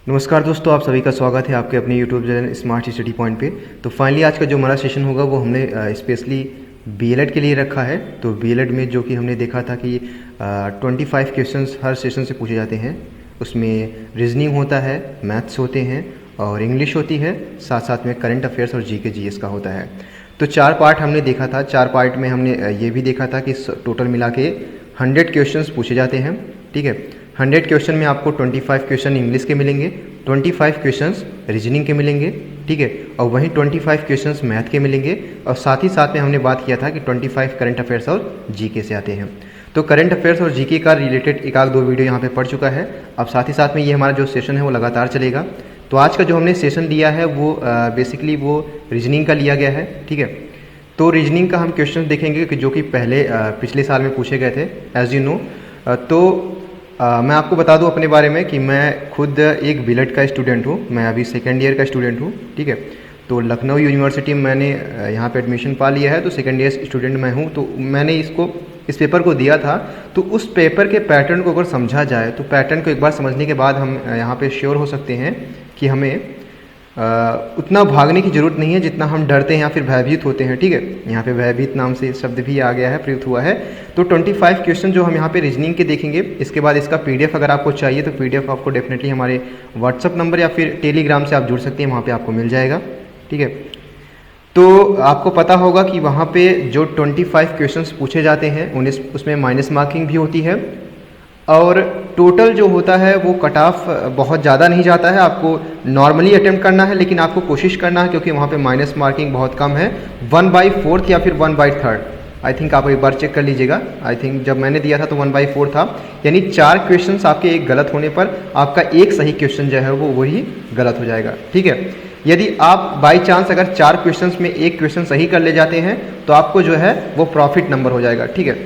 नमस्कार दोस्तों, आप सभी का स्वागत है आपके अपने YouTube channel smart study point पे। तो फाइनली आज का जो हमारा सेशन होगा वो हमने स्पेशली बीएलएड के लिए रखा है। तो बीएलएड में जो कि हमने देखा था कि 25 क्वेश्चंस हर सेशन से पूछे जाते हैं। उसमें रीजनिंग होता है, मैथ्स होते हैं और इंग्लिश होती है, साथ साथ में करंट अफेयर्स और जीके जीएस का होता है। तो 4 पार्ट हमने देखा था। 4 पार्ट में हमने ये भी देखा था कि टोटल मिला के 100 क्वेश्चंस पूछे जाते हैं। ठीक है, 100 क्वेश्चन में आपको 25 क्वेश्चन इंग्लिश के मिलेंगे, 25 क्वेश्चंस रीजनिंग के मिलेंगे। ठीक है, और वहीं 25 क्वेश्चंस मैथ के मिलेंगे और साथ ही साथ में हमने बात किया था कि 25 करंट अफेयर्स और जीके से आते हैं। तो करंट अफेयर्स और जीके का रिलेटेड एक आध दो वीडियो यहाँ पे पढ़ चुका है। अब साथ ही साथ में ये हमारा जो सेशन है वो लगातार चलेगा। तो आज का जो हमने सेशन लिया है वो बेसिकली वो रीजनिंग का लिया गया है। ठीक है, तो रीजनिंग का हम क्वेश्चन देखेंगे कि जो कि पिछले साल में पूछे गए थे एज यू नो। मैं आपको बता दूं अपने बारे में कि मैं खुद एक बीएलएड का स्टूडेंट हूं। मैं अभी सेकेंड ईयर का स्टूडेंट हूं। ठीक है, तो लखनऊ यूनिवर्सिटी में मैंने यहाँ पे एडमिशन पा लिया है। तो सेकेंड ईयर स्टूडेंट मैं हूं। तो मैंने इस पेपर को दिया था। तो उस पेपर के पैटर्न को अगर समझा जाए तो पैटर्न को एक बार समझने के बाद हम यहाँ पे श्योर हो सकते हैं कि हमें उतना भागने की ज़रूरत नहीं है जितना हम डरते हैं या फिर भयभीत होते हैं। ठीक है, यहाँ पे भयभीत नाम से शब्द भी आ गया है, प्रयुक्त हुआ है। तो 25 क्वेश्चन जो हम यहाँ पे रीजनिंग के देखेंगे। इसके बाद इसका पीडीएफ अगर आपको चाहिए तो पीडीएफ आपको डेफिनेटली हमारे व्हाट्सअप नंबर या फिर टेलीग्राम से आप जुड़ सकते हैं, वहाँ पर आपको मिल जाएगा। ठीक है, तो आपको पता होगा कि वहाँ पर जो 25 क्वेश्चन पूछे जाते हैं उसमें माइनस मार्किंग भी होती है और टोटल जो होता है वो कट ऑफ बहुत ज़्यादा नहीं जाता है। आपको नॉर्मली अटेम्प्ट करना है, लेकिन आपको कोशिश करना है क्योंकि वहाँ पे माइनस मार्किंग बहुत कम है। 1/4 या फिर 1/3 आई थिंक आप एक बार चेक कर लीजिएगा। आई थिंक जब मैंने दिया था तो 1/4 था, यानी 4 क्वेश्चन आपके एक गलत होने पर आपका एक सही क्वेश्चन जो है वो वही गलत हो जाएगा। ठीक है, यदि आप बाई चांस अगर 4 क्वेश्चन में एक क्वेश्चन सही कर ले जाते हैं तो आपको जो है वो प्रॉफिट नंबर हो जाएगा। ठीक है,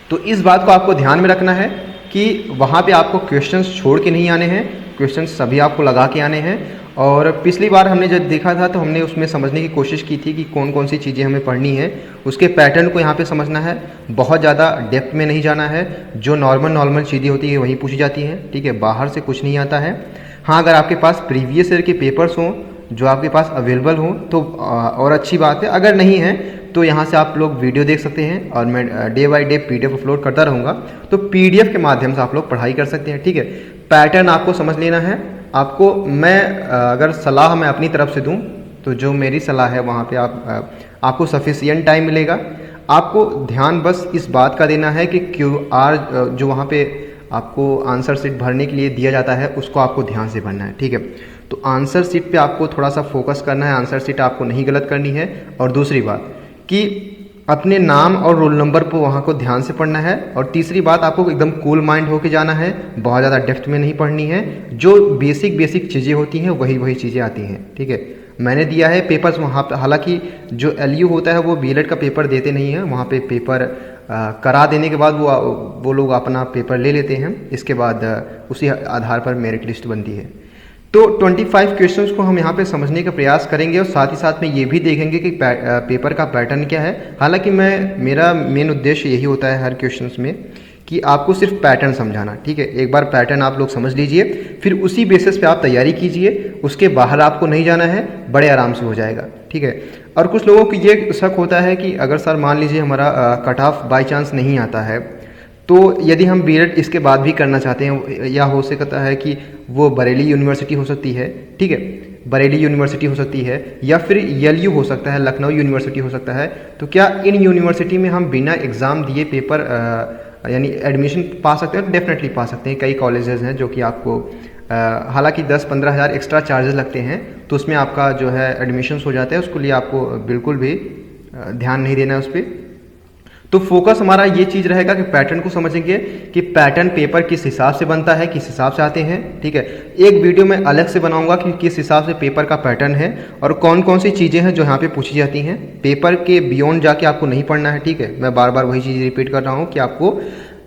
तो इस बात को आपको ध्यान में रखना है कि वहाँ पे आपको क्वेश्चंस छोड़ के नहीं आने हैं, क्वेश्चंस सभी आपको लगा के आने हैं। और पिछली बार हमने जब देखा था तो हमने उसमें समझने की कोशिश की थी कि कौन कौन सी चीज़ें हमें पढ़नी है, उसके पैटर्न को यहाँ पे समझना है। बहुत ज़्यादा डेप्थ में नहीं जाना है, जो नॉर्मल चीज़ें होती है वही पूछी जाती हैं। ठीक है, बाहर से कुछ नहीं आता है। हाँ, अगर आपके पास प्रीवियस ईयर के पेपर्स हों जो आपके पास अवेलेबल हों तो और अच्छी बात है। अगर नहीं है तो यहाँ से आप लोग वीडियो देख सकते हैं और मैं day by day PDF upload करता रहूँगा। तो पीडीएफ के माध्यम से आप लोग पढ़ाई कर सकते हैं। ठीक है, पैटर्न आपको समझ लेना है। आपको मैं अगर सलाह मैं अपनी तरफ से दूँ तो जो मेरी सलाह है वहाँ पे आपको सफिशिएंट टाइम मिलेगा। आपको ध्यान बस इस बात का देना है कि QR जो वहाँ पे आपको आंसर शीट भरने के लिए दिया जाता है उसको आपको ध्यान से भरना है। ठीक है, तो आंसर शीट पे आपको थोड़ा सा फोकस करना है, आंसर शीट आपको नहीं गलत करनी है। और दूसरी बात कि अपने नाम और रोल नंबर पर वहाँ को ध्यान से पढ़ना है। और तीसरी बात, आपको एकदम कूल माइंड होके जाना है, बहुत ज़्यादा डेप्थ में नहीं पढ़नी है। जो बेसिक चीज़ें होती हैं वही चीज़ें आती हैं। ठीक है, मैंने दिया है पेपर्स वहाँ पर। हालांकि जो LU होता है वो बीएलएड का पेपर देते नहीं है, वहाँ पे पेपर करा देने के बाद वो लोग अपना पेपर ले लेते हैं। इसके बाद उसी आधार पर मेरिट लिस्ट बनती है। तो 25 क्वेश्चंस को हम यहाँ पे समझने का प्रयास करेंगे और साथ ही साथ में ये भी देखेंगे कि पेपर का पैटर्न क्या है। हालांकि मेरा मेन उद्देश्य यही होता है हर क्वेश्चंस में कि आपको सिर्फ पैटर्न समझाना। ठीक है, एक बार पैटर्न आप लोग समझ लीजिए, फिर उसी बेसिस पे आप तैयारी कीजिए। उसके बाहर आपको नहीं जाना है, बड़े आराम से हो जाएगा। ठीक है, और कुछ लोगों को ये शक होता है कि अगर सर मान लीजिए हमारा कट ऑफ बाई चांस नहीं आता है तो यदि हम बीएड इसके बाद भी करना चाहते हैं, या हो सकता है कि वो बरेली यूनिवर्सिटी हो सकती है। ठीक है, बरेली यूनिवर्सिटी हो सकती है या फिर LU हो सकता है, लखनऊ यूनिवर्सिटी हो सकता है। तो क्या इन यूनिवर्सिटी में हम बिना एग्ज़ाम दिए पेपर यानी एडमिशन पा सकते हैं? तो डेफिनेटली पा सकते हैं। कई कॉलेजेस हैं जो कि आपको हालांकि 10-15 हज़ार एक्स्ट्रा चार्जेस लगते हैं, तो उसमें आपका जो है एडमिशन्स हो जाता है। उसके लिए आपको बिल्कुल भी ध्यान नहीं देना है उस पर। तो फोकस हमारा ये चीज़ रहेगा कि पैटर्न को समझेंगे कि पैटर्न पेपर किस हिसाब से बनता है, किस हिसाब से आते हैं। ठीक है, एक वीडियो में अलग से बनाऊंगा कि किस हिसाब से पेपर का पैटर्न है और कौन कौन सी चीज़ें हैं जो यहाँ पे पूछी जाती हैं। पेपर के बियॉन्ड जाके आपको नहीं पढ़ना है। ठीक है, मैं बार बार वही चीज़ रिपीट कर रहा हूँ कि आपको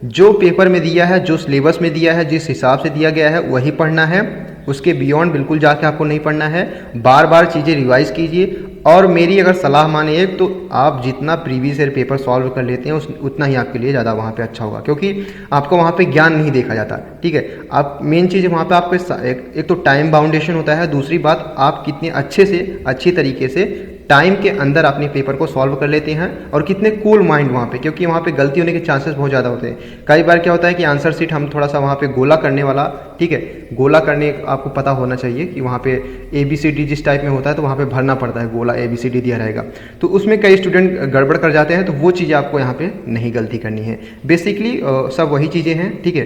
जो पेपर में दिया है, जो सिलेबस में दिया है, जिस हिसाब से दिया गया है वही पढ़ना है। उसके बियॉन्ड बिल्कुल जाके आपको नहीं पढ़ना है। बार बार चीज़ें रिवाइज कीजिए और मेरी अगर सलाह मानिए तो आप जितना प्रीवियस ईयर पेपर सॉल्व कर लेते हैं उतना ही आपके लिए ज़्यादा वहाँ पे अच्छा होगा, क्योंकि आपको वहाँ पे ज्ञान नहीं देखा जाता। ठीक है, आप मेन चीज़ वहाँ पे आपको एक तो टाइम बाउंडेशन होता है, दूसरी बात आप कितने अच्छे से अच्छी तरीके से टाइम के अंदर अपने पेपर को सॉल्व कर लेते हैं और कितने कूल माइंड वहाँ पे, क्योंकि वहाँ पे गलती होने के चांसेस बहुत ज़्यादा होते हैं। कई बार क्या होता है कि आंसर शीट हम थोड़ा सा वहाँ पे गोला करने वाला, ठीक है, गोला करने आपको पता होना चाहिए कि वहाँ पे ABCD जिस टाइप में होता है तो वहाँ पे भरना पड़ता है, गोला ABCD दिया रहेगा, तो उसमें कई स्टूडेंट गड़बड़ कर जाते हैं। तो वो चीज़ें आपको यहाँ पे नहीं गलती करनी है। बेसिकली सब वही चीज़ें हैं। ठीक है,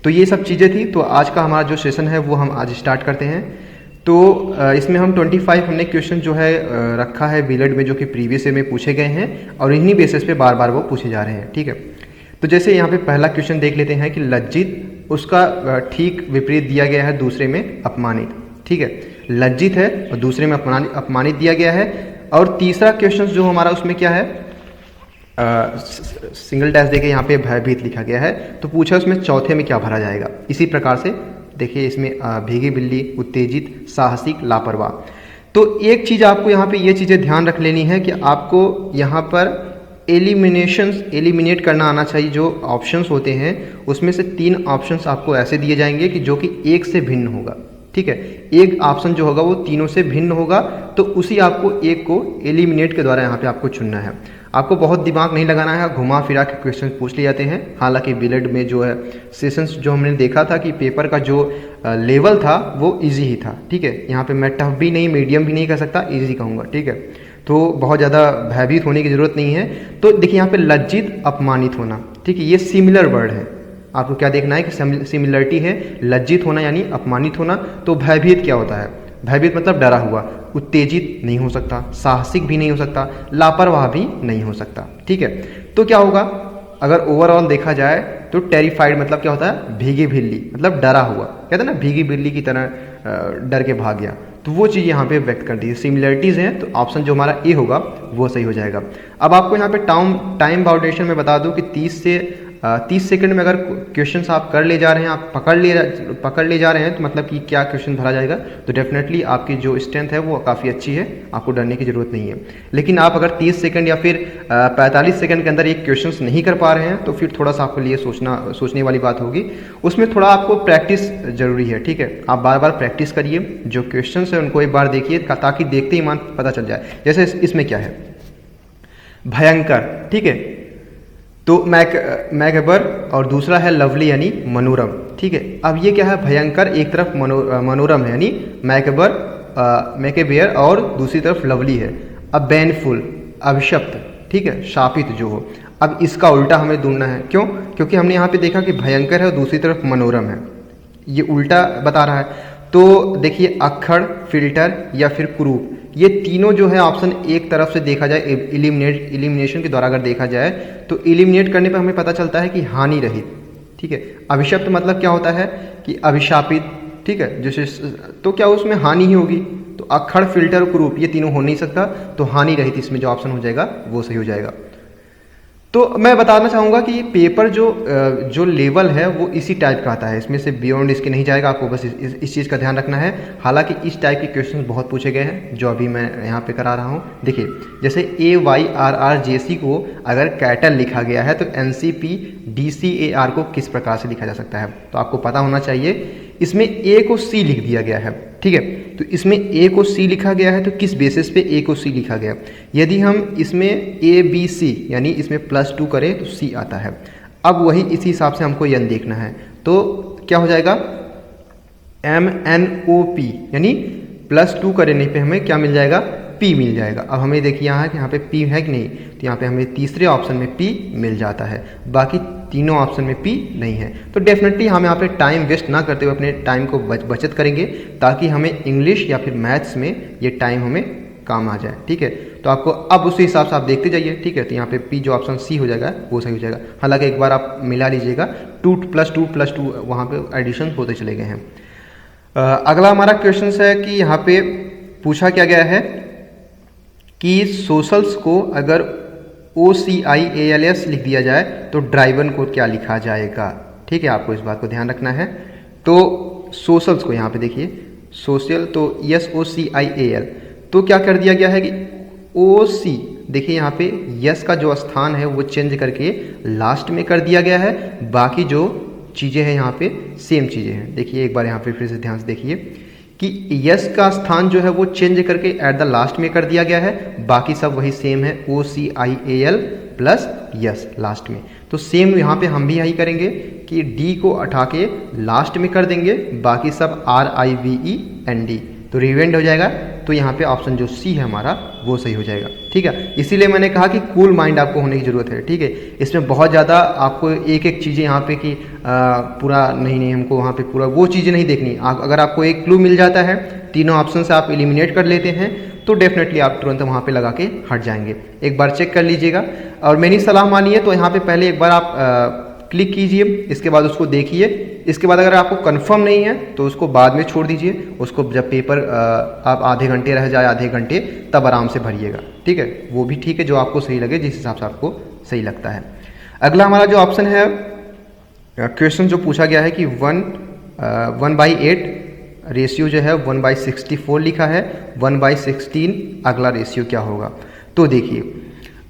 तो ये सब चीज़ें थी। तो आज का हमारा जो सेशन है वो हम आज स्टार्ट करते हैं। तो इसमें हम 25 हमने क्वेश्चन जो है रखा है बीएलएड में, जो कि प्रीवियस ईयर में पूछे गए हैं और इन्हीं बेसिस पे बार बार वो पूछे जा रहे हैं। ठीक है, तो जैसे यहाँ पे पहला क्वेश्चन देख लेते हैं कि लज्जित, उसका ठीक विपरीत दिया गया है दूसरे में अपमानित। ठीक है, लज्जित है और दूसरे में अपमानित दिया गया है। और तीसरा क्वेश्चन जो हमारा उसमें क्या है, सिंगल डैश देके यहाँ पे भयभीत लिखा गया है, तो पूछा उसमें चौथे में क्या भरा जाएगा। इसी प्रकार से देखिए इसमें भीगी बिल्ली, उत्तेजित, साहसिक, लापरवाह। तो एक चीज़ आपको यहाँ पे ये चीज़ें ध्यान रख लेनी है कि आपको यहाँ पर एलिमिनेट करना आना चाहिए। जो ऑप्शंस होते हैं उसमें से 3 ऑप्शंस आपको ऐसे दिए जाएंगे कि जो कि एक से भिन्न होगा। ठीक है, एक ऑप्शन जो होगा वो तीनों से भिन्न होगा, तो उसी आपको एक को एलिमिनेट के द्वारा यहाँ पे आपको चुनना है। आपको बहुत दिमाग नहीं लगाना है, घुमा फिरा के क्वेश्चन पूछ लिए जाते हैं। हालांकि बीएलएड में जो है सेशंस जो हमने देखा था कि पेपर का जो लेवल था वो इजी ही था। ठीक है, यहाँ पे मैं टफ भी नहीं, मीडियम भी नहीं कह सकता, इजी कहूँगा। ठीक है, तो बहुत ज़्यादा भयभीत होने की ज़रूरत नहीं है। तो देखिए यहाँ पे लज्जित, अपमानित होना, ठीक है, ये सिमिलर वर्ड है। आपको क्या देखना है कि सिमिलरिटी है, लज्जित होना यानी अपमानित होना। तो भयभीत क्या होता है, भयभीत मतलब डरा हुआ। उत्तेजित नहीं हो सकता, साहसिक भी नहीं हो सकता, लापरवाह भी नहीं हो सकता। ठीक है, तो क्या होगा अगर ओवरऑल देखा जाए तो टेरिफाइड मतलब क्या होता है, भीगी बिल्ली मतलब डरा हुआ, कहते हैं ना भीगी बिल्ली की तरह डर के भाग गया। तो वो चीज़ यहाँ पे व्यक्त कर दी है। सिमिलरिटीज़ हैं, तो ऑप्शन जो हमारा ए होगा वो सही हो जाएगा। अब आपको यहाँ पे टाइम बाउंडेशन में बता दूं कि 30 सेकंड में अगर क्वेश्चंस आप कर ले जा रहे हैं, आप पकड़ ले जा रहे हैं, तो मतलब कि क्या क्वेश्चन भरा जाएगा। तो डेफिनेटली आपकी जो स्ट्रेंथ है वो काफ़ी अच्छी है, आपको डरने की जरूरत नहीं है। लेकिन आप अगर 30 सेकंड या फिर 45 सेकंड के अंदर ये क्वेश्चंस नहीं कर पा रहे हैं, तो फिर थोड़ा सा आपके लिए सोचने वाली बात होगी। उसमें थोड़ा आपको प्रैक्टिस जरूरी है। ठीक है, आप बार बार प्रैक्टिस करिए, जो क्वेश्चन है उनको एक बार देखिए ताकि देखते ही मान पता चल जाए। जैसे इसमें क्या है, भयंकर। ठीक है, तो मैकबर और दूसरा है लवली यानी मनोरम। ठीक है, अब ये क्या है, भयंकर एक तरफ मनोरम है यानी मैकेबेयर और दूसरी तरफ लवली है। अब बैनफुल अभिशप्त, ठीक है, शापित जो हो। अब इसका उल्टा हमें ढूंढना है, क्यों, क्योंकि हमने यहाँ पे देखा कि भयंकर है और दूसरी तरफ मनोरम है, ये उल्टा बता रहा है। तो देखिए अक्खड़, फिल्टर या फिर कुरूप, ये तीनों जो है ऑप्शन एक तरफ से देखा जाए, इलिमिनेशन के द्वारा अगर देखा जाए तो इलिमिनेट करने पर हमें पता चलता है कि हानि रहित। ठीक है, अभिशप्त मतलब क्या होता है कि अभिशापित। ठीक है, जैसे तो क्या उसमें हानि ही होगी, तो अक्खड़, फिल्टर, कुरूप ये तीनों हो नहीं सकता, तो हानि रहित इसमें जो ऑप्शन हो जाएगा वो सही हो जाएगा। तो मैं बताना चाहूँगा कि पेपर जो लेवल है वो इसी टाइप का आता है, इसमें से बियॉन्ड इसके नहीं जाएगा। आपको बस इस चीज़ का ध्यान रखना है। हालांकि इस टाइप के क्वेश्चंस बहुत पूछे गए हैं जो अभी मैं यहाँ पे करा रहा हूँ। देखिए जैसे AYRRJC को अगर कैटल लिखा गया है तो NCP DCAR को किस प्रकार से लिखा जा सकता है, तो आपको पता होना चाहिए। इसमें A को C लिख दिया गया है। ठीक है, तो इसमें A को C लिखा गया है, तो किस बेसिस पे A को C लिखा गया। यदि हम इसमें ABC यानी इसमें +2 करें तो C आता है। अब वही इसी हिसाब से हमको यन देखना है, तो क्या हो जाएगा MNOP यानी +2 करने पे हमें क्या मिल जाएगा, P मिल जाएगा। अब हमें देखिए यहाँ पे P है कि नहीं, तो यहाँ पे हमें तीसरे ऑप्शन में P मिल जाता है, बाकी तीनों ऑप्शन में P नहीं है। तो डेफिनेटली हम यहाँ पे टाइम वेस्ट ना करते हुए अपने टाइम को बचत करेंगे, ताकि हमें इंग्लिश या फिर मैथ्स में ये टाइम हमें काम आ जाए। ठीक है, तो आपको अब उसी हिसाब से आप देखते जाइए। ठीक है, तो यहाँ पे P जो ऑप्शन C हो जाएगा वो सही हो जाएगा। हालांकि एक बार आप मिला लीजिएगा, 2 + 2 + 2 वहाँ पे एडिशन होते चले गए हैं। अगला हमारा क्वेश्चन है कि यहाँ पे पूछा क्या गया है कि सोशल्स को अगर OCIALS लिख दिया जाए तो ड्राइवन को क्या लिखा जाएगा। ठीक है, आपको इस बात को ध्यान रखना है। तो सोशल्स को यहाँ पे देखिए सोशल, तो SOCIAL, तो क्या कर दिया गया है कि ओ सी, देखिए यहाँ पे यस का जो स्थान है वो चेंज करके लास्ट में कर दिया गया है, बाकी जो चीज़ें हैं यहाँ पे सेम चीज़ें हैं। देखिए एक बार यहाँ पे फिर से ध्यान से देखिए कि यस का स्थान जो है वो चेंज करके एट द लास्ट में कर दिया गया है, बाकी सब वही सेम है, OCIAL प्लस यस लास्ट में। तो सेम यहाँ पे हम भी यही करेंगे कि डी को हटा के लास्ट में कर देंगे, बाकी सब RIVEND, तो रिवेंड हो जाएगा। तो यहाँ पे ऑप्शन जो सी है हमारा वो सही हो जाएगा, ठीक है। इसीलिए मैंने कहा कि कूल माइंड आपको होने की ज़रूरत है, ठीक है। इसमें बहुत ज़्यादा आपको एक एक चीज़ें यहाँ पे कि पूरा नहीं हमको वहाँ पे पूरा वो चीज़ें नहीं देखनी। अगर आपको एक क्लू मिल जाता है, तीनों ऑप्शन से आप एलिमिनेट कर लेते हैं, तो डेफिनेटली आप तुरंत वहाँ पे लगा के हट जाएंगे। एक बार चेक कर लीजिएगा, और मेरी सलाह मानिए तो यहाँ पे पहले एक बार आप क्लिक कीजिए, इसके बाद उसको देखिए। इसके बाद अगर आपको कंफर्म नहीं है तो उसको बाद में छोड़ दीजिए, उसको जब पेपर आप आधे घंटे रह जाए, आधे घंटे, तब आराम से भरिएगा, ठीक है। वो भी ठीक है, जो आपको सही लगे, जिस हिसाब से आपको सही लगता है। अगला हमारा जो ऑप्शन है, क्वेश्चन जो पूछा गया है कि 1/8 रेशियो जो है 1/64 लिखा है, 1/16 अगला रेशियो क्या होगा। तो देखिए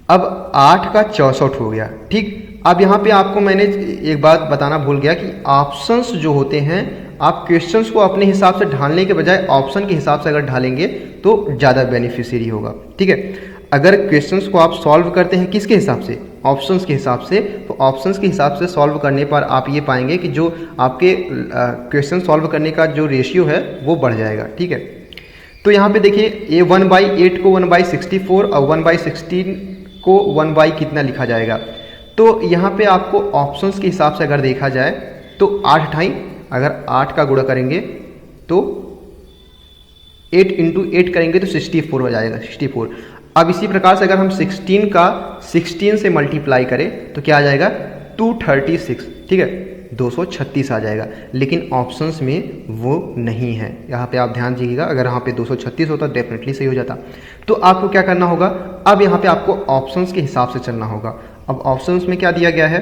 अब 8 का 64 हो गया, ठीक। अब यहाँ पे आपको मैंने एक बात बताना भूल गया कि ऑप्शंस जो होते हैं, आप क्वेश्चंस को अपने हिसाब से ढालने के बजाय ऑप्शन के हिसाब से अगर ढालेंगे तो ज़्यादा बेनिफिशियरी होगा, ठीक है। अगर क्वेश्चंस को आप सॉल्व करते हैं किसके हिसाब से, ऑप्शंस के हिसाब से, तो ऑप्शंस के हिसाब से सॉल्व करने पर आप ये पाएंगे कि जो आपके क्वेश्चन सॉल्व करने का जो रेशियो है वो बढ़ जाएगा, ठीक है। तो यहाँ पे देखिए ये 1/8 को 1/64 और 1/16 को 1 कितना लिखा जाएगा। तो यहाँ पे आपको ऑप्शंस के हिसाब से अगर देखा जाए तो 8 × अगर 8 का गुणा करेंगे तो 8 × 8 करेंगे तो 64 हो जाएगा, 64। अब इसी प्रकार से अगर हम 16 का 16 से मल्टीप्लाई करें तो क्या आ जाएगा, 236, ठीक है, 236 आ जाएगा। लेकिन ऑप्शंस में वो नहीं है, यहाँ पे आप ध्यान दीजिएगा। अगर यहाँ पे 236 होता डेफिनेटली सही हो जाता। तो आपको क्या करना होगा, अब यहाँ पे आपको ऑप्शंस के हिसाब से चलना होगा। अब ऑप्शंस में क्या दिया गया है,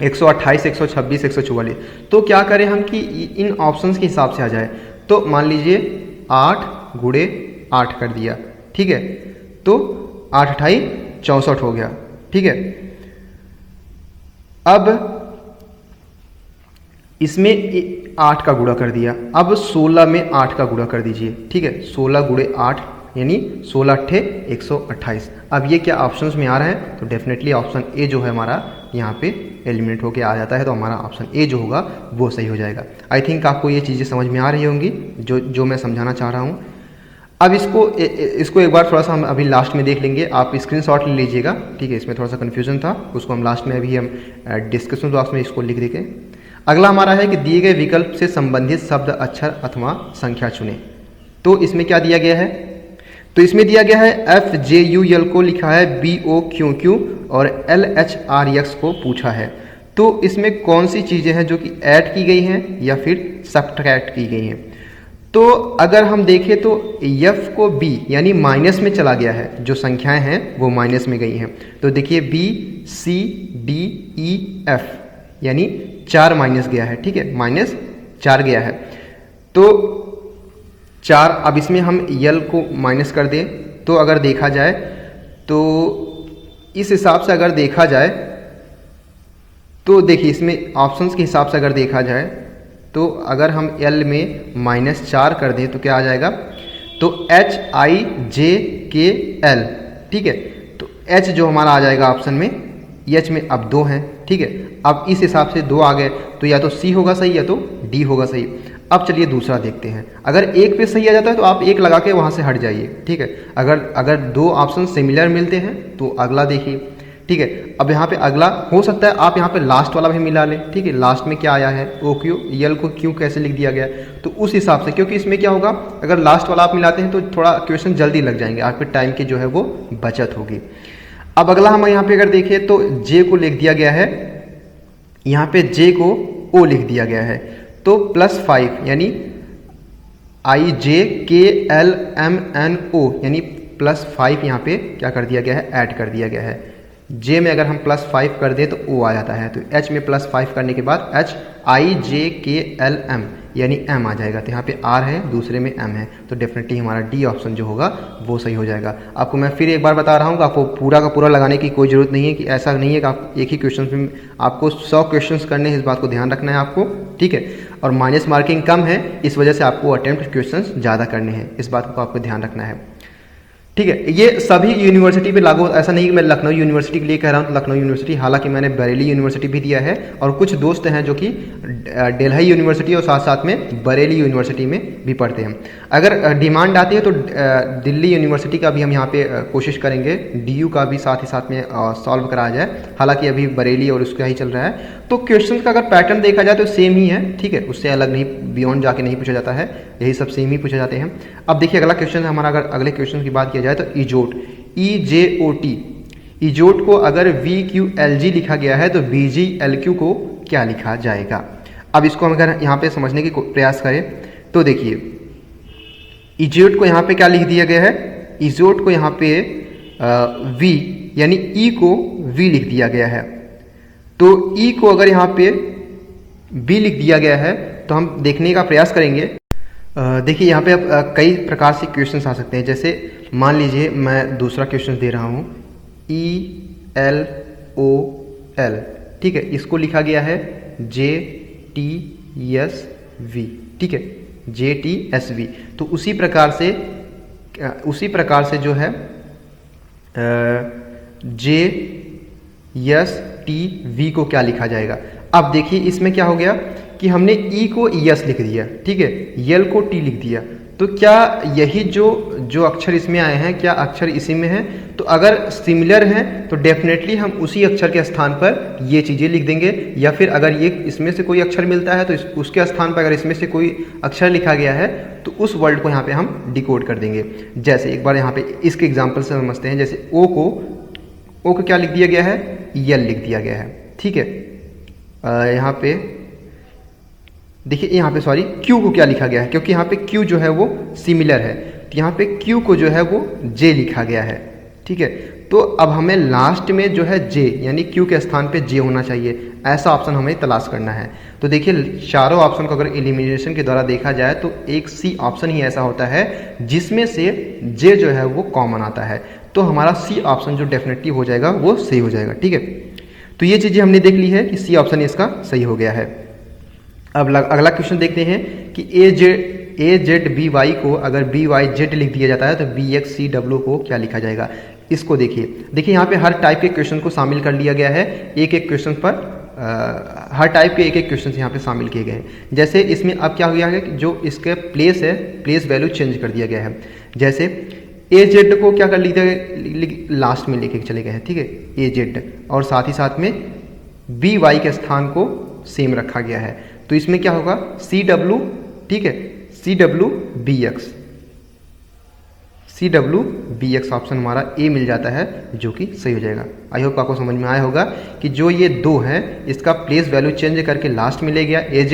128, 126, 144। तो क्या करें हम कि इन ऑप्शंस के हिसाब से आ जाए। तो मान लीजिए 8 × 8 कर दिया, ठीक है, तो 8 × 8 64 हो गया, ठीक है। अब इसमें 8 का गुणा कर दिया, अब 16 में 8 का गुणा कर दीजिए, ठीक है, 16 × 8 यानी 16 × 8 128। अब ये क्या ऑप्शंस में आ रहा है, तो डेफिनेटली ऑप्शन ए जो है हमारा यहाँ पे एलिमिनेट होके आ जाता है, तो हमारा ऑप्शन ए जो होगा वो सही हो जाएगा। आई थिंक आपको ये चीज़ें समझ में आ रही होंगी जो मैं समझाना चाह रहा हूँ। अब इसको एक बार थोड़ा सा हम अभी लास्ट में देख लेंगे, आप स्क्रीनशॉट ले लीजिएगा, ठीक है। इसमें थोड़ा सा कन्फ्यूजन था, उसको हम लास्ट में अभी हम डिस्कशन बॉक्स में इसको लिख देंगे। अगला हमारा है कि दिए गए विकल्प से संबंधित शब्द, अक्षर अथवा संख्या चुनें। तो इसमें क्या दिया गया है, तो इसमें दिया गया है FJUL को लिखा है BOQQ और LHRX को पूछा है। तो इसमें कौन सी चीज़ें हैं जो कि ऐड की गई हैं या फिर सब्ट्रैक्ट की गई हैं। तो अगर हम देखें तो F को B यानी माइनस में चला गया है, जो संख्याएं हैं वो माइनस में गई हैं। तो देखिए B C D E F यानी 4 माइनस गया है, ठीक है, -4 गया है। तो 4, अब इसमें हम यल को माइनस कर दें तो अगर देखा जाए तो इस हिसाब से अगर देखा जाए तो देखिए इसमें ऑप्शंस के हिसाब से अगर देखा जाए तो अगर हम एल में -4 कर दें तो क्या आ जाएगा, तो HIJKL, ठीक है। तो H जो हमारा आ जाएगा ऑप्शन में, H में अब 2 हैं, ठीक है। अब इस हिसाब से 2 आ गए तो या तो C होगा सही या तो D होगा सही। अब चलिए दूसरा देखते हैं, अगर एक पे सही आ जाता है तो आप एक लगा के वहाँ से हट जाइए, ठीक है। अगर 2 ऑप्शन सिमिलर मिलते हैं तो अगला देखिए, ठीक है। अब यहाँ पे अगला हो सकता है आप यहाँ पे लास्ट वाला भी मिला लें, ठीक है। लास्ट में क्या आया है, OQ, यल को क्यों कैसे लिख दिया गया, तो उस हिसाब से, क्योंकि इसमें क्या होगा, अगर लास्ट वाला आप मिलाते हैं तो थोड़ा क्वेश्चन जल्दी लग जाएंगे, आपके टाइम की जो है वो बचत होगी। अब अगला हम यहाँ पे अगर देखें तो J को लिख दिया गया है, यहाँ पे J को O लिख दिया गया है, तो +5 यानी IJKLMNO यानी +5 यहाँ पे क्या कर दिया गया है, ऐड कर दिया गया है। जे में अगर हम +5 कर दें तो ओ आ जाता है, तो एच में +5 करने के बाद HIJKLM यानी एम आ जाएगा। तो यहाँ पे आर है, दूसरे में एम है, तो डेफिनेटली हमारा डी ऑप्शन जो होगा वो सही हो जाएगा। आपको मैं फिर एक बार बता रहा हूँ कि आपको पूरा का पूरा लगाने की कोई ज़रूरत नहीं है, कि ऐसा नहीं है कि आप एक ही क्वेश्चन में आपको 100 क्वेश्चन करने हैं, इस बात को ध्यान रखना है आपको, ठीक है। और माइनस मार्किंग कम है, इस वजह से आपको अटेम्प्ट क्वेश्चन ज़्यादा करने हैं, इस बात को आपको ध्यान रखना है, ठीक है। ये सभी यूनिवर्सिटी पे लागू, ऐसा नहीं कि मैं लखनऊ यूनिवर्सिटी के लिए कह रहा हूँ तो लखनऊ यूनिवर्सिटी, हालांकि मैंने बरेली यूनिवर्सिटी भी दिया है, और कुछ दोस्त हैं जो कि दिल्ली यूनिवर्सिटी और साथ साथ में बरेली यूनिवर्सिटी में भी पढ़ते हैं। अगर डिमांड आती है तो दिल्ली यूनिवर्सिटी का भी हम यहाँ पे कोशिश करेंगे, DU का भी साथ ही साथ में सॉल्व कराया जाए, हालांकि अभी बरेली और उसका ही चल रहा है। तो क्वेश्चन का अगर पैटर्न देखा जाए तो सेम ही है, ठीक है, उससे अलग नहीं, बियॉन्ड जाके नहीं पूछा जाता है, यही सब सेम ही पूछे जाते हैं। अब देखिए अगला क्वेश्चन है हमारा, अगर अगले क्वेश्चन की बात किया जाए तो इजोट, EJOT, इजोट को अगर VQLG लिखा गया है तो BGLQ को क्या लिखा जाएगा। अब इसको हम अगर यहाँ पे समझने की प्रयास करें तो देखिए इजोट को यहाँ पे क्या लिख दिया गया है, इजोट को यहाँ पे V यानी E को V लिख दिया गया है, तो E को अगर यहाँ पे B लिख दिया गया है तो हम देखने का प्रयास करेंगे। देखिए यहाँ पे अब कई प्रकार से क्वेश्चंस आ सकते हैं, जैसे मान लीजिए मैं दूसरा क्वेश्चन दे रहा हूँ ELOL, ठीक है, इसको लिखा गया है JTSV, ठीक है, JTSV। तो उसी प्रकार से जो है JSTV को क्या लिखा जाएगा। अब देखिए इसमें क्या हो गया कि हमने E को ES लिख दिया, ठीक है, L को T लिख दिया, तो क्या यही जो अक्षर इसमें आए हैं क्या अक्षर इसी में हैं। तो अगर सिमिलर हैं तो डेफिनेटली हम उसी अक्षर के स्थान पर ये चीज़ें लिख देंगे, या फिर अगर ये इसमें से कोई अक्षर मिलता है तो उसके स्थान पर अगर इसमें से कोई अक्षर लिखा गया है तो उस वर्ड को यहाँ पे हम डिकोड कर देंगे। जैसे एक बार यहाँ पे इसके एग्जाम्पल से समझते हैं, जैसे ओ को क्या लिख दिया गया है, यल लिख दिया गया है, ठीक है। यहाँ पे देखिए, यहाँ पे सॉरी क्यू को क्या लिखा गया है, क्योंकि यहाँ पे क्यू जो है वो सिमिलर है, तो यहाँ पे क्यू को जो है वो जे लिखा गया है, ठीक है। तो अब हमें लास्ट में जो है जे यानी क्यू के स्थान पे जे होना चाहिए, ऐसा ऑप्शन हमें तलाश करना है। तो देखिए चारों ऑप्शन को अगर एलिमिनेशन के द्वारा देखा जाए तो एक सी ऑप्शन ही ऐसा होता है जिसमें से जे जो है वो कॉमन आता है, तो हमारा सी ऑप्शन जो डेफिनेटली हो जाएगा वो सही हो जाएगा, ठीक है। तो ये चीज़ें हमने देख ली है कि सी ऑप्शन इसका सही हो गया है। अब अगला क्वेश्चन देखते हैं कि AZBY को अगर BYZ लिख दिया जाता है तो BXCW को क्या लिखा जाएगा। इसको देखिए यहाँ पे हर टाइप के क्वेश्चन को शामिल कर लिया गया है, एक एक क्वेश्चन पर हर टाइप के एक एक क्वेश्चन यहाँ पे शामिल किए गए हैं। जैसे इसमें अब क्या हो गया है कि जो इसके प्लेस है, प्लेस वैल्यू चेंज कर दिया गया है। जैसे AZ को क्या कर लिया, लास्ट में लेके चले गए हैं, ठीक है, AZ, और साथ ही साथ में BY के स्थान को सेम रखा गया है, तो इसमें क्या होगा CW, ठीक है, CWBX ऑप्शन हमारा ए मिल जाता है, जो कि सही हो जाएगा। आई होप आपको समझ में आया होगा कि जो ये दो है इसका प्लेस वैल्यू चेंज करके लास्ट में ले गया AZ,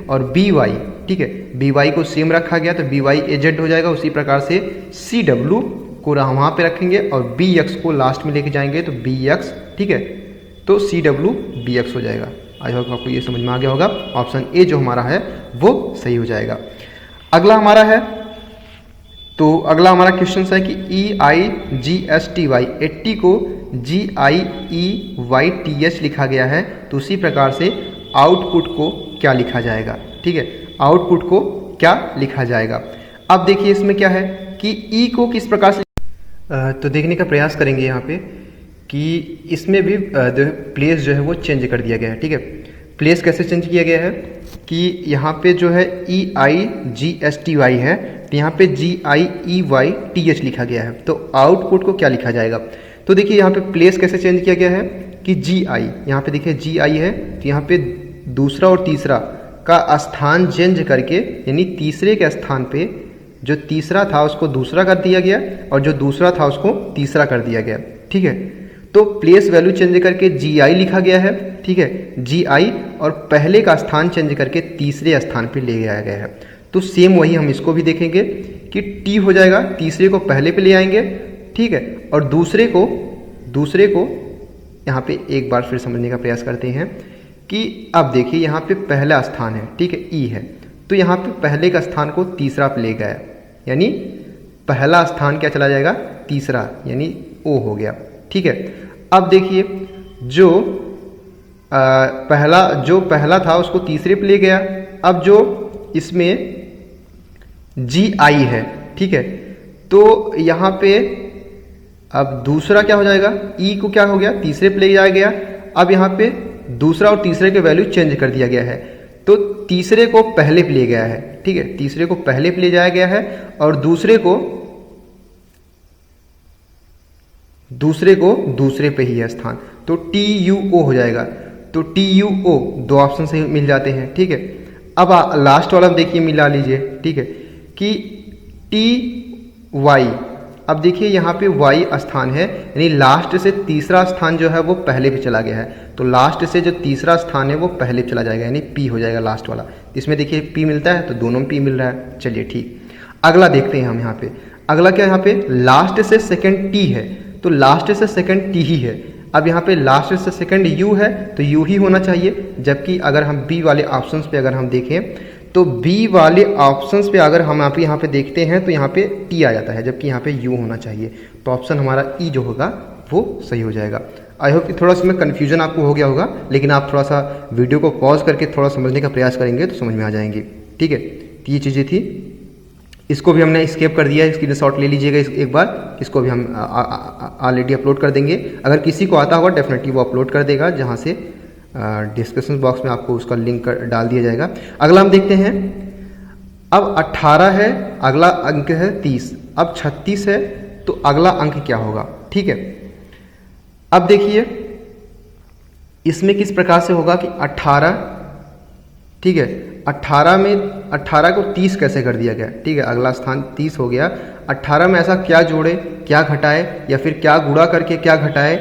और BY, ठीक है, BY को सेम रखा गया तो BY AZ हो जाएगा। उसी प्रकार से CW को वहाँ पे रखेंगे और BX को लास्ट में लेके जाएंगे तो BX, ठीक है, तो CWBX हो जाएगा। आई होप आपको ये समझ में आ गया होगा, ऑप्शन ए जो हमारा है वो सही हो जाएगा। अगला हमारा क्वेश्चन है कि EIGSTY 80 को GIEYTH लिखा गया है, तो उसी प्रकार से आउटपुट को क्या लिखा जाएगा, ठीक है, आउटपुट को क्या लिखा जाएगा। अब देखिए इसमें क्या है कि ई को किस प्रकार से तो देखने का प्रयास करेंगे यहाँ पे कि इसमें भी प्लेस जो है वो चेंज कर दिया गया है, ठीक है। प्लेस कैसे चेंज किया गया है कि यहाँ पे जो है EIGSTY है तो यहाँ पे GIEYTH लिखा गया है, तो आउटपुट को क्या लिखा जाएगा। तो देखिए यहाँ पे प्लेस कैसे चेंज किया गया है कि GI, यहाँ पे देखिए GI है तो यहाँ पे दूसरा और तीसरा का स्थान चेंज करके, यानी तीसरे के स्थान पे जो तीसरा था उसको दूसरा कर दिया गया और जो दूसरा था उसको तीसरा कर दिया गया, ठीक है। तो प्लेस वैल्यू चेंज करके GI लिखा गया है, ठीक है, GI, और पहले का स्थान चेंज करके तीसरे स्थान पे ले गया गया है। तो सेम वही हम इसको भी देखेंगे कि T हो जाएगा, तीसरे को पहले पे ले आएंगे, ठीक है, और दूसरे को यहाँ पे एक बार फिर समझने का प्रयास करते हैं कि अब देखिए यहाँ पे पहला स्थान है, ठीक है, ई है, तो यहाँ पे पहले का स्थान को तीसरा पे ले गया, यानी पहला स्थान क्या चला जाएगा, तीसरा, यानी ओ हो गया, ठीक है। अब देखिए जो पहला था उसको तीसरे पे ले गया। अब जो इसमें जी आई है, ठीक है, तो यहाँ पे अब दूसरा क्या हो जाएगा, ई को क्या हो गया, तीसरे पे ले जाया गया। अब यहाँ पे दूसरा और तीसरे के वैल्यू चेंज कर दिया गया है, तो तीसरे को पहले पे ले गया है, ठीक है, तीसरे को पहले पे ले जाया गया है और दूसरे को दूसरे पे ही है स्थान, तो टी यू ओ हो जाएगा। तो टी यू ओ दो ऑप्शन से मिल जाते हैं, ठीक है। अब लास्ट वाला देखिए मिला लीजिए, ठीक है, कि टी वाई। अब देखिए यहाँ पे वाई स्थान है, यानी लास्ट से तीसरा स्थान जो है वो पहले पे चला गया है, तो लास्ट से जो तीसरा स्थान है वो पहले पे चला जाएगा, यानी पी हो जाएगा लास्ट वाला। इसमें देखिए पी मिलता है तो दोनों में पी मिल रहा है, चलिए ठीक। अगला देखते हैं हम यहाँ पे, अगला क्या, यहाँ पे लास्ट से सेकंड टी है, तो लास्ट से सेकंड टी ही है। अब यहाँ पे लास्ट से सेकंड यू है तो यू ही होना चाहिए, जबकि अगर हम बी वाले ऑप्शंस पे अगर हम देखें तो बी वाले ऑप्शंस पे अगर हम यहाँ पे देखते हैं तो यहाँ पे टी आ जाता है, जबकि यहाँ पे यू होना चाहिए, तो ऑप्शन हमारा ई जो होगा वो सही हो जाएगा। आई होप कि थोड़ा इसमें कन्फ्यूजन आपको हो गया होगा, लेकिन आप थोड़ा सा वीडियो को पॉज करके थोड़ा समझने का प्रयास करेंगे तो समझ में आ जाएंगे, ठीक है। तो ये चीज़ें थी, इसको भी हमने स्केप कर दिया है, स्क्रीनशॉट ले लीजिएगा एक बार, इसको भी हम ऑलरेडी अपलोड कर देंगे। अगर किसी को आता होगा डेफिनेटली वो अपलोड कर देगा, जहाँ से डिस्क्रिप्शन बॉक्स में आपको उसका लिंक डाल दिया जाएगा। अगला हम देखते हैं, अब 18 है, अगला अंक है 30, अब 36 है, तो अगला अंक क्या होगा, ठीक है। अब देखिए इसमें किस प्रकार से होगा कि 18, ठीक है, 18 को 30 कैसे कर दिया गया, ठीक है, अगला स्थान 30 हो गया। 18 में ऐसा क्या जोड़े, क्या घटाए, या फिर क्या गुणा करके क्या घटाए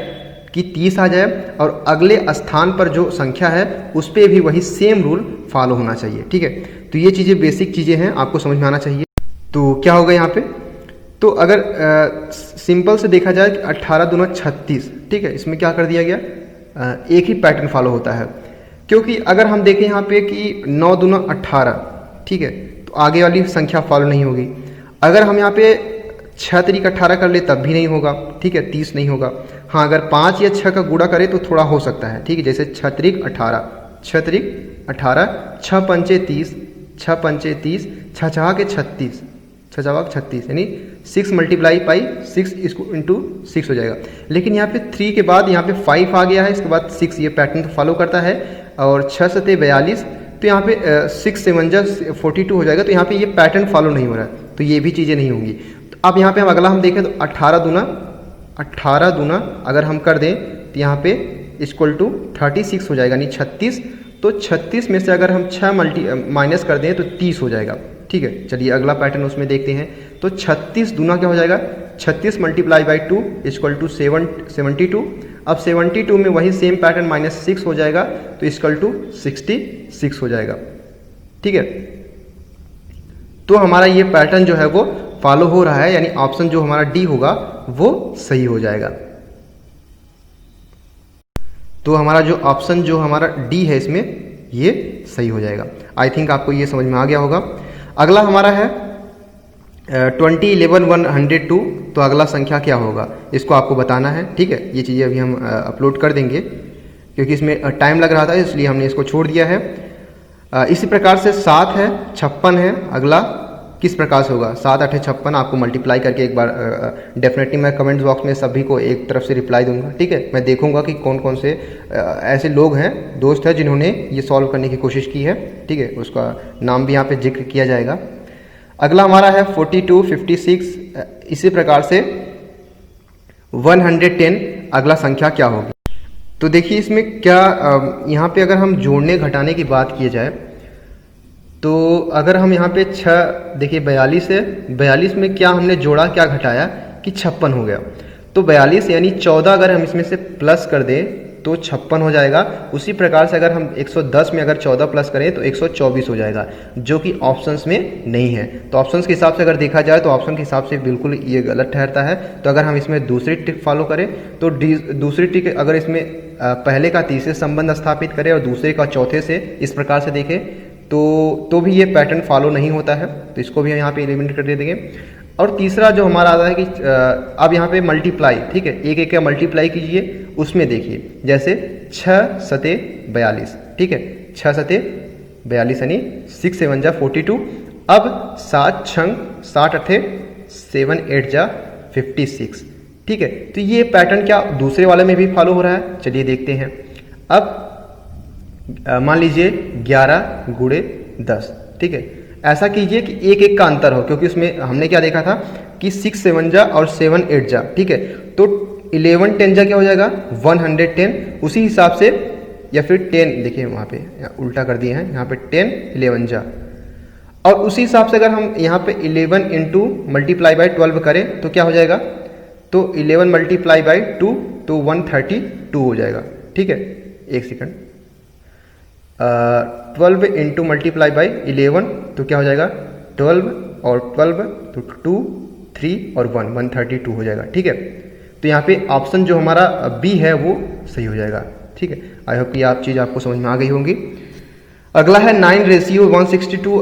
कि 30 आ जाए, और अगले स्थान पर जो संख्या है उस पर भी वही सेम रूल फॉलो होना चाहिए, ठीक है। तो ये चीज़ें बेसिक चीज़ें हैं, आपको समझ में आना चाहिए। तो क्या होगा यहाँ पे, तो अगर सिंपल से देखा जाए कि 18 दूना 36, ठीक है, इसमें क्या कर दिया गया, एक ही पैटर्न फॉलो होता है, क्योंकि अगर हम देखें यहाँ पे कि 9 दूना 18, ठीक है, तो आगे वाली संख्या फॉलो नहीं होगी। अगर हम यहाँ पे 6 तरीक 18 कर ले तब भी नहीं होगा, ठीक है, 30 नहीं होगा। हाँ, अगर 5 या 6 का गुणा करें तो थोड़ा हो सकता है, ठीक है, जैसे 6 तरीक 18, 6 तरीक 18, 6 पंचे 30, 6 पंचे 30, 6 छः के 36, 6 चौक 36, यानी 6 मल्टीप्लाई पाई 6 इसको इंटू 6 हो जाएगा। लेकिन यहाँ पे 3 के बाद यहाँ पे 5 आ गया है, इसके बाद 6, ये पैटर्न तो फॉलो करता है, और 6 सते 42, तो यहाँ पे 6 7 42 हो जाएगा, तो यहाँ पे ये पैटर्न फॉलो नहीं हो रहा है, तो ये भी चीज़ें नहीं होंगी। तो अब यहाँ पे हम अगला हम देखें तो 18 दूना अगर हम कर दें तो यहाँ पे इक्वल टू 36 हो जाएगा, यानी 36, तो 36 में से अगर हम 6 माइनस कर दें तो 30 हो जाएगा, ठीक है। चलिए अगला पैटर्न उसमें देखते हैं, तो 36 दूना क्या हो जाएगा, 36 मल्टीप्लाई बाई 2 इक्वल टू 72। अब 72 में वही सेम पैटर्न -6 हो जाएगा, तो इक्वल टू 66 हो जाएगा, ठीक है। तो हमारा ये पैटर्न जो है वो फॉलो हो रहा है, यानी ऑप्शन जो हमारा डी होगा वो सही हो जाएगा। तो हमारा जो ऑप्शन जो हमारा डी है इसमें ये सही हो जाएगा। आई थिंक आपको ये समझ में आ गया होगा। अगला हमारा है 20 11 102, तो अगला संख्या क्या होगा इसको आपको बताना है, ठीक है। ये चीज़ें अभी हम अपलोड कर देंगे, क्योंकि इसमें टाइम लग रहा था इसलिए हमने इसको छोड़ दिया है। इसी प्रकार से 7 है 56 है, अगला किस प्रकार से होगा, 7 8 56, आपको मल्टीप्लाई करके एक बार डेफिनेटली मैं कमेंट बॉक्स में सभी को एक तरफ से रिप्लाई दूंगा, ठीक है। मैं देखूंगा कि कौन कौन से ऐसे लोग हैं, दोस्त हैं जिन्होंने ये सॉल्व करने की कोशिश की है, ठीक है, उसका नाम भी यहाँ पे जिक्र किया जाएगा। अगला हमारा है 42 56, इसी प्रकार से 110, अगला संख्या क्या होगी। तो देखिए इसमें क्या यहाँ पे अगर हम जोड़ने घटाने की बात की जाए तो अगर हम यहाँ पे 6 देखिए 42 है, 42 में क्या हमने जोड़ा क्या घटाया कि 56 हो गया, तो 42 यानी 14 अगर हम इसमें से प्लस कर दें तो 56 हो जाएगा। उसी प्रकार से अगर हम 110 में अगर 14 प्लस करें तो 124 हो जाएगा, जो कि ऑप्शंस में नहीं है। तो ऑप्शंस के हिसाब से अगर देखा जाए तो ऑप्शन के हिसाब से बिल्कुल ये गलत ठहरता है। तो अगर हम इसमें दूसरी ट्रिक फॉलो करें तो दूसरी ट्रिक अगर इसमें पहले का तीसरे संबंध स्थापित करें और दूसरे का चौथे से इस प्रकार से देखें तो भी ये पैटर्न फॉलो नहीं होता है। तो इसको भी हम यहाँ पे एलिमिनेट कर देंगे। और तीसरा जो हमारा आता है कि अब यहाँ पे मल्टीप्लाई, ठीक है, एक एक का मल्टीप्लाई कीजिए, उसमें देखिए जैसे 6 सते 42, ठीक है, 6 सते 42 यानी 6 7 जा 42। अब 7 छंग 60 अठे 7 8 जा 56, ठीक है। तो ये पैटर्न क्या दूसरे वाले में भी फॉलो हो रहा है, चलिए देखते हैं। अब मान लीजिए 11 गुणे 10, ठीक है, ऐसा कीजिए कि एक एक का अंतर हो, क्योंकि उसमें हमने क्या देखा था कि 6 7 जा और 7 8 जा, ठीक है। तो 11 10 जा क्या हो जाएगा 110, उसी हिसाब से, या फिर 10 देखिए वहाँ पे उल्टा कर दिए हैं, यहाँ पे 10 11 जा, और उसी हिसाब से अगर हम यहाँ पे 11 इंटू मल्टीप्लाई बाई 12 करें तो क्या हो जाएगा, तो 11 मल्टीप्लाई बाई 2 तो 132 हो जाएगा, ठीक है। एक सेकंड, 12 इंटू मल्टीप्लाई बाई 11 तो क्या हो जाएगा 12 और 12 तो 2 3 और 1 132 हो जाएगा, ठीक है। तो यहाँ पे ऑप्शन जो हमारा बी है वो सही हो जाएगा, ठीक है। आई होप कि आप चीज़ आपको समझ में आ गई होंगी। अगला है 9 रेशियो 162,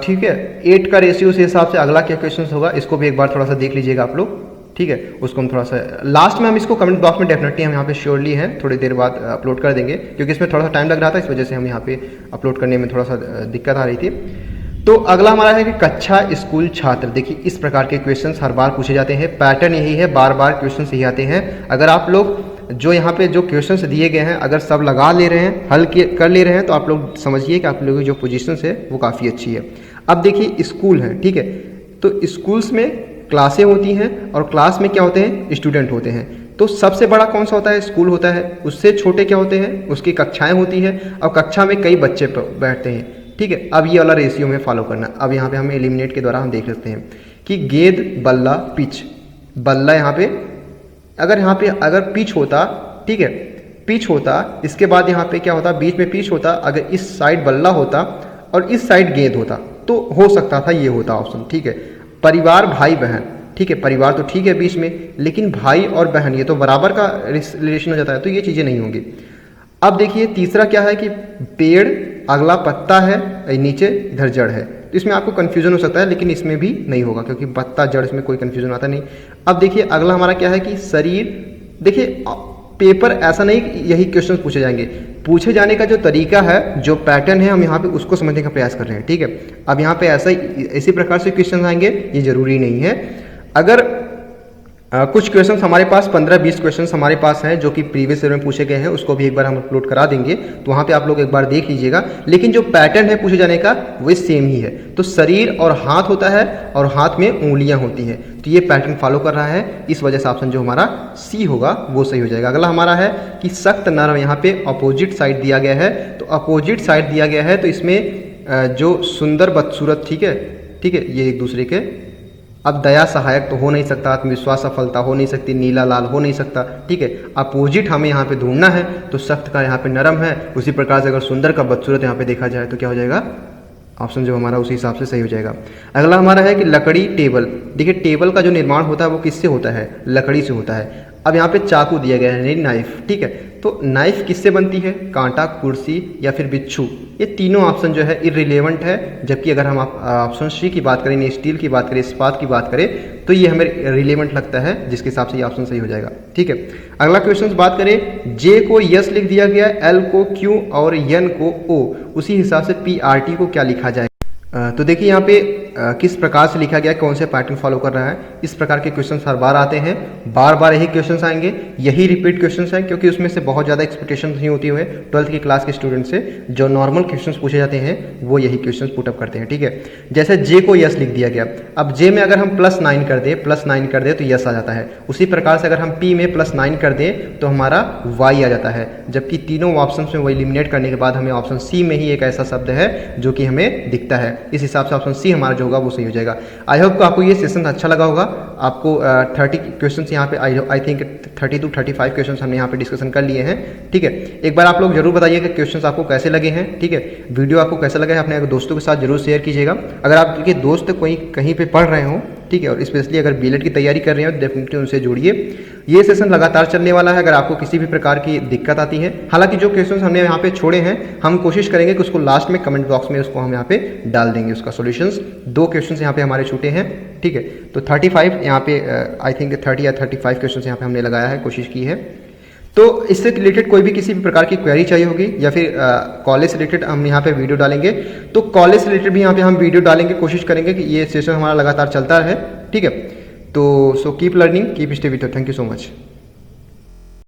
ठीक है, 8 का रेशियो से हिसाब से अगला क्या क्वेश्चन होगा, इसको भी एक बार थोड़ा सा देख लीजिएगा आप लोग, ठीक है। उसको हम थोड़ा सा लास्ट में हम इसको कमेंट बॉक्स में डेफिनेटली हम यहाँ पे श्योरली हैं थोड़ी देर बाद अपलोड कर देंगे, क्योंकि इसमें थोड़ा सा टाइम लग रहा था, इस वजह से हम यहाँ पे अपलोड करने में थोड़ा सा दिक्कत आ रही थी। तो अगला हमारा है कि कक्षा स्कूल छात्र। देखिए इस प्रकार के क्वेश्चंस हर बार पूछे जाते हैं, पैटर्न यही है, बार बार क्वेश्चंस यही आते हैं। अगर आप लोग जो यहाँ पे जो क्वेश्चंस दिए गए हैं अगर सब लगा ले रहे हैं, हल कर ले रहे हैं, तो आप लोग समझिए कि आप लोगों की जो पोजीशंस है वो काफ़ी अच्छी है। अब देखिए स्कूल है, ठीक है, तो स्कूल्स में क्लासें होती हैं और क्लास में क्या होते हैं स्टूडेंट होते हैं। तो सबसे बड़ा कौन सा होता है स्कूल होता है, उससे छोटे क्या होते हैं उसकी कक्षाएं होती हैं, और कक्षा में कई बच्चे बैठते हैं, ठीक है। अब ये वाला रेशियो में फॉलो करना। अब यहाँ पे हम एलिमिनेट के द्वारा हम देख सकते हैं कि गेंद बल्ला पिच, बल्ला यहाँ पे अगर पिच होता, ठीक है, पिच होता, इसके बाद यहाँ पे क्या होता बीच में पिच होता, अगर इस साइड बल्ला होता और इस साइड गेंद होता तो हो सकता था ये होता ऑप्शन, ठीक है। परिवार भाई बहन, ठीक है, परिवार तो ठीक है बीच में, लेकिन भाई और बहन ये तो बराबर का रिलेशन हो जाता है, तो ये चीज़ें नहीं होंगी। अब देखिए तीसरा क्या है कि पेड़ अगला पत्ता है, नीचे इधर जड़ है, तो इसमें आपको कन्फ्यूजन हो सकता है, लेकिन इसमें भी नहीं होगा क्योंकि पत्ता जड़ इसमें कोई कन्फ्यूजन आता नहीं। अब देखिए अगला हमारा क्या है कि शरीर। देखिए पेपर ऐसा नहीं कि यही क्वेश्चन पूछे जाएंगे, पूछे जाने का जो तरीका है, जो पैटर्न है, हम यहाँ पे उसको समझने का प्रयास कर रहे हैं, ठीक है। अब यहाँ पे ऐसा इसी प्रकार से क्वेश्चन आएंगे, ये जरूरी नहीं है। अगर कुछ क्वेश्चंस हमारे पास 15-20 क्वेश्चंस हमारे पास हैं जो कि प्रीवियस ईयर में पूछे गए हैं, उसको भी एक बार हम अपलोड करा देंगे, तो वहाँ पे आप लोग एक बार देख लीजिएगा। लेकिन जो पैटर्न है पूछे जाने का वो सेम ही है। तो शरीर और हाथ होता है और हाथ में उंगलियां होती हैं, तो ये पैटर्न फॉलो कर रहा है, इस वजह से ऑप्शन जो हमारा सी होगा वो सही हो जाएगा। अगला हमारा है कि सख्त नरम, यहाँ पे अपोजिट साइड दिया गया है, तो अपोजिट साइड दिया गया है, तो इसमें जो सुंदर बदसूरत, ठीक है, ये एक दूसरे के। अब दया सहायक तो हो नहीं सकता, आत्मविश्वास सफलता हो नहीं सकती, नीला लाल हो नहीं सकता, ठीक है। अपोजिट हमें यहाँ पे ढूंढना है, तो सख्त का यहाँ पे नरम है, उसी प्रकार से अगर सुंदर का बदसूरत यहाँ पे देखा जाए तो क्या हो जाएगा ऑप्शन जो हमारा उसी हिसाब से सही हो जाएगा। अगला हमारा है कि लकड़ी टेबल। देखिए टेबल का जो निर्माण होता है वो किससे होता है, लकड़ी से होता है। अब यहाँ पे चाकू दिया गया है, नाइफ, ठीक है, तो नाइफ किससे बनती है, कांटा, कुर्सी या फिर बिच्छू। ये तीनों ऑप्शन जो है इररिलेवेंट है, जबकि अगर हम ऑप्शन सी की बात करें, स्टील की बात करें, इस्पात की बात करें, तो ये हमें रिलेवेंट लगता है, जिसके हिसाब से ये ऑप्शन सही हो जाएगा, ठीक है। अगला क्वेश्चन बात करें, जे को यस लिख दिया गया, एल को क्यू और एन को ओ, उसी हिसाब से पीआरटी को क्या लिखा जाए। तो देखिए यहाँ पे किस प्रकार से लिखा गया, कौन से पैटर्न फॉलो कर रहा है। इस प्रकार के क्वेश्चंस हर बार आते हैं, बार बार यही क्वेश्चंस आएंगे, यही रिपीट क्वेश्चंस हैं, क्योंकि उसमें से बहुत ज़्यादा एक्सपेक्टेशन नहीं होती हुए 12th की क्लास के स्टूडेंट से। जो नॉर्मल क्वेश्चंस पूछे जाते हैं वो यही क्वेश्चंस पुटअप करते हैं, ठीक है। जैसे जे को यस लिख दिया गया, अब जे में अगर हम +9 कर दें तो यस आ जाता है। उसी प्रकार से अगर हम पी में +9 कर दें तो हमारा वाई आ जाता है, जबकि तीनों ऑप्शन में वो एलिमिनेट करने के बाद हमें ऑप्शन सी में ही एक ऐसा शब्द है जो कि हमें दिखता है। इस हिसाब से ऑप्शन सी हमारा जो होगा वो सही हो जाएगा। आई होप आपको ये सेशन अच्छा लगा होगा। आपको 30 क्वेश्चन यहाँ पे आई थिंक 30 to 35 क्वेश्चन हमने यहाँ पे डिस्कशन कर लिए हैं। ठीक है, एक बार आप लोग जरूर बताइए कि क्वेश्चन आपको कैसे लगे हैं। ठीक है, वीडियो आपको कैसा लगा है अपने दोस्तों के साथ जरूर शेयर कीजिएगा। अगर आपके दोस्त कोई कहीं पे पढ़ रहे हो, ठीक है, और स्पेशली अगर बीएलएड की तैयारी कर रहे हो तो डेफिनेटली उनसे जुड़िए। ये सेशन लगातार चलने वाला है। अगर आपको किसी भी प्रकार की दिक्कत आती है, हालांकि जो क्वेश्चंस हमने यहाँ पे छोड़े हैं हम कोशिश करेंगे कि उसको लास्ट में कमेंट बॉक्स में उसको हम यहाँ पे डाल देंगे, उसका सॉल्यूशंस। 2 क्वेश्चंस यहाँ पे हमारे छूटे हैं। ठीक है, तो 35 यहाँ पे आई थिंक 30 या 35 क्वेश्चंस यहाँ पे हमने लगाया है, कोशिश की है। तो इससे रिलेटेड कोई भी किसी भी प्रकार की क्वेरी चाहिए होगी या फिर कॉलेज से रिलेटेड हम यहाँ पे वीडियो डालेंगे, तो कॉलेज से रिलेटेड भी यहाँ पे हम वीडियो डालेंगे। कोशिश करेंगे कि ये सेशन हमारा लगातार चलता रहे। ठीक है, तो so keep learning, keep stay with, thank you so much.